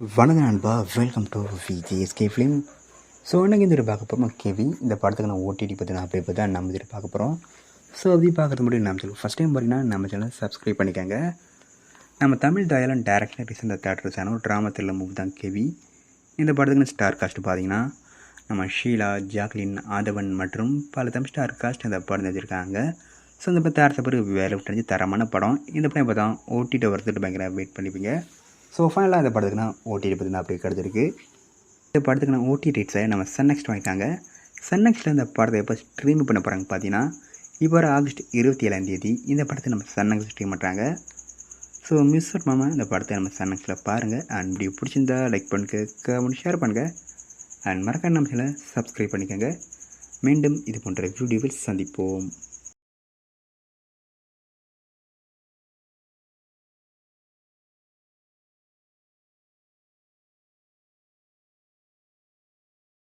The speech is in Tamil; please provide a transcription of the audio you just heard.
வணக்கம் நண்பா, welcome to VGSK film. So எனக்கு இந்த பார்க்க போகிறோம் கேவி இந்த படத்துக்கு நான் ஓடிடி பற்றி நான் அப்படி தான் நம்ம இதில் பார்க்க போகிறோம். ஸோ அப்படி பார்க்குறது முடியும் நம்ம சேனல் ஃபஸ்ட் டைம் பார்த்தீங்கன்னா நம்ம சேனல் சப்ஸ்கிரைப் பண்ணிக்கோங்க. நம்ம தமிழ் தயாளன் டேரக்டர் ரீசெண்டாக theatre channel drama thriller movie தான் கேவி. இந்த படத்துக்கு ஸ்டார் காஸ்ட் பார்த்தீங்கன்னா நம்ம ஷீலா, ஜாக்லின், ஆதவன் மற்றும் பல தமிழ் ஸ்டார் காஸ்ட் இந்த படம் வச்சுருக்காங்க. ஸோ இந்த படம் தேர்த்த பிறகு வேலை விட்டு தரமான படம். இந்த படம் பார்த்தா ஓடிடி வரதுட்டு பயங்கர வெயிட் பண்ணிப்பீங்க. ஸோ ஃபைனலாக இந்த படத்துக்கு நான் ஓடிடி பற்றி நான் அப்படி கிடச்சிருக்கு. இந்த படத்துக்கு நான் ஓடிடி ரேட்ஸை நம்ம சன் நெக்ஸ்ட் வாங்கிட்டாங்க. சன் நெக்ஸ்ட்டில் இந்த படத்தை எப்போ ஸ்ட்ரீம் பண்ண போகிறாங்க பார்த்தீங்கன்னா இப்போ ஆகஸ்ட் 27 இந்த படத்தை நம்ம சன் நெக்ஸ்ட் ஸ்ட்ரீம் பண்ணுறாங்க. ஸோ மிஸ் பண்ணாமல் இந்த படத்தை நம்ம சன் நெக்ஸ்ட்டில் பாருங்கள். அண்ட் இப்படி பிடிச்சிருந்தா லைக் பண்ணுங்க, கமெண்ட் ஷேர் பண்ணுங்கள். அண்ட் மறக்காம நம்ம சேனலை சப்ஸ்கிரைப் பண்ணிக்கோங்க. மீண்டும் இது போன்ற வீடியோவில் சந்திப்போம்.